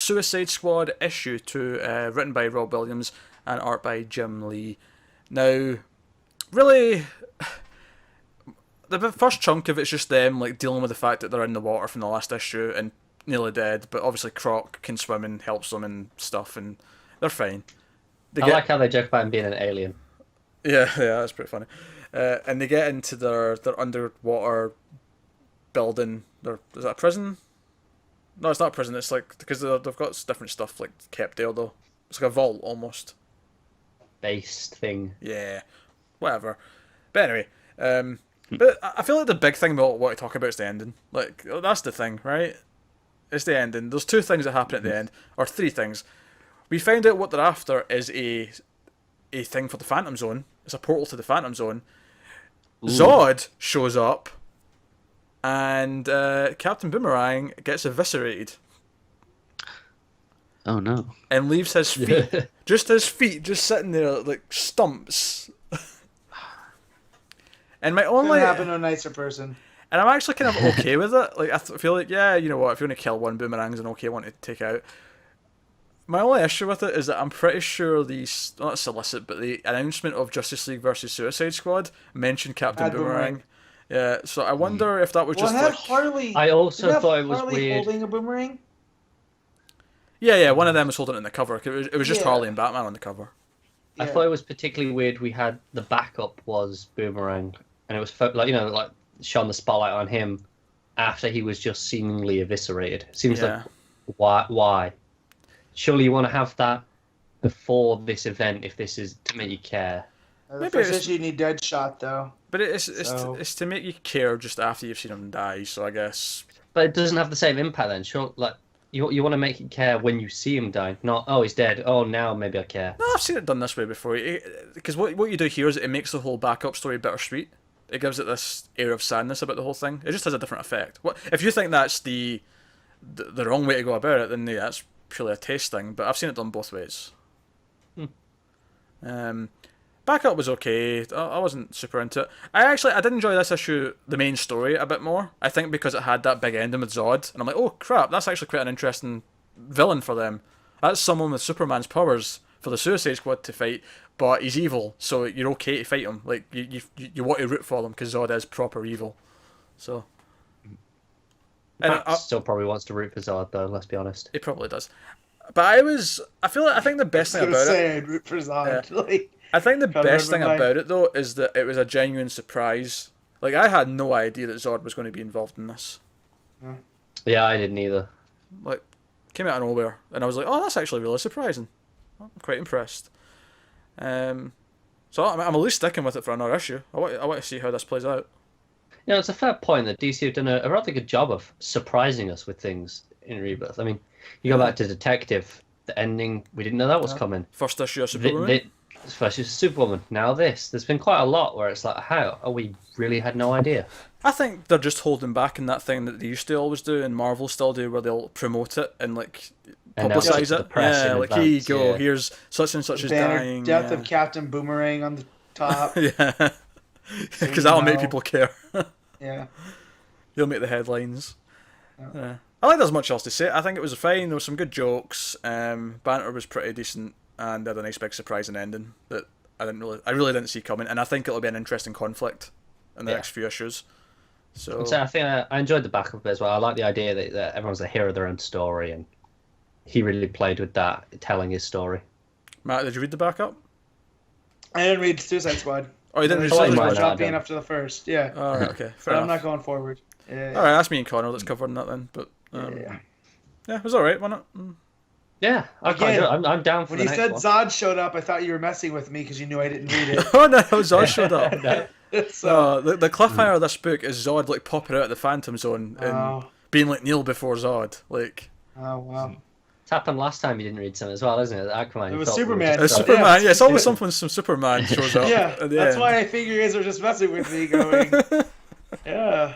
Suicide Squad issue 2, written by Rob Williams and art by Jim Lee. Now, really, the first chunk of it's just them like dealing with the fact that they're in the water from the last issue and nearly dead, but obviously Croc can swim and helps them and stuff, and they're fine. I like how they joke about him being an alien. Yeah, that's pretty funny. And they get into their underwater building. Is that a prison? No, it's not a prison. It's like, because they've got different stuff like kept there though. It's like a vault almost. Based thing. Yeah, whatever. But anyway, but I feel like the big thing about what I talk about is the ending. Like, that's the thing, right? It's the ending. There's two things that happen at the end, or three things. We find out what they're after is a thing for the Phantom Zone. It's a portal to the Phantom Zone. Ooh. Zod shows up, and Captain Boomerang gets eviscerated. Oh no! And leaves his feet, just his feet, just sitting there like stumps. And my only couldn't happen to a nicer person. And I'm actually kind of okay with it. Like, I feel like, yeah, you know what, if you want to kill one, Boomerang's an okay one to take out. My only issue with it is that I'm pretty sure not solicit, but the announcement of Justice League versus Suicide Squad mentioned Captain Boomerang. Yeah, so I wonder if that was just like... Harley, I also thought it was Harley weird. holding a boomerang? Yeah, one of them was holding it in the cover. It was just Harley and Batman on the cover. I thought it was particularly weird. We had the backup was Boomerang, and it was like shone the spotlight on him after he was just seemingly eviscerated. Seems like why? Surely you want to have that before this event if this is to make you care. The first issue you need Deadshot though. But it's to make you care just after you've seen him die. So I guess. But it doesn't have the same impact then. Sure, like you want to make you care when you see him die, not he's dead. Oh, now maybe I care. No, I've seen it done this way before. Because what you do here is it makes the whole backup story bittersweet. It gives it this air of sadness about the whole thing. It just has a different effect. What if you think that's the wrong way to go about it? Then that's purely a taste thing. But I've seen it done both ways. Backup was okay. I wasn't super into it. I did enjoy this issue, the main story, a bit more. I think because it had that big ending with Zod, and I'm like, oh crap, that's actually quite an interesting villain for them. That's someone with Superman's powers for the Suicide Squad to fight, but he's evil, so you're okay to fight him. Like you want to root for him because Zod is proper evil. So. And still probably wants to root for Zod though. Let's be honest. He probably does. But I think the best thing about it. I'd root for Zod. I think the best thing about it though is that it was a genuine surprise. Like, I had no idea that Zod was going to be involved in this. Yeah, I didn't either. Like, came out of nowhere, and I was like, oh, that's actually really surprising. I'm quite impressed. So I'm at least sticking with it for another issue. I want to see how this plays out. Yeah, it's a fair point that DC have done a rather good job of surprising us with things in Rebirth. I mean, you go back to Detective, the ending, we didn't know that was coming. First issue of Superman. First issue of Superwoman. Now this. There's been quite a lot where it's like, how? Oh, we really had no idea. I think they're just holding back in that thing that they used to always do, and Marvel still do, where they'll promote it and like publicize it. Yeah, like here you go. Yeah. Here's such and such is dying. Death of Captain Boomerang on the top. Yeah, because that'll make people care. Yeah, you'll make the headlines. I like there's much else to say. I think it was fine. There were some good jokes. Banter was pretty decent, and they had a nice big surprising ending that I really didn't see coming. And I think it'll be an interesting conflict in the next few issues. So I think I enjoyed the backup bit as well. I like the idea that everyone's a hero of their own story, and he really played with that, telling his story. Matt, did you read the backup? I didn't read Suicide Squad. Oh, you didn't read Suicide Squad? Not being after the first, yeah. All right, okay. Fair enough. I'm not going forward. Yeah. All right, that's me and Connor that's covering that then. But yeah, it was all right, wasn't it? Yeah, I'm down for when the you next said one. Zod showed up, I thought you were messing with me because you knew I didn't read it. Oh no, Zod showed up. So, the cliffhanger of this book is Zod like popping out of the Phantom Zone and being like Neil before Zod. Like, oh wow. It's happened last time you didn't read some as well, isn't it? Aquaman. It was Superman. It's Superman. Yeah, it's always something. Some Superman shows up. Yeah, that's why I figure you guys are just messing with me. Going, yeah.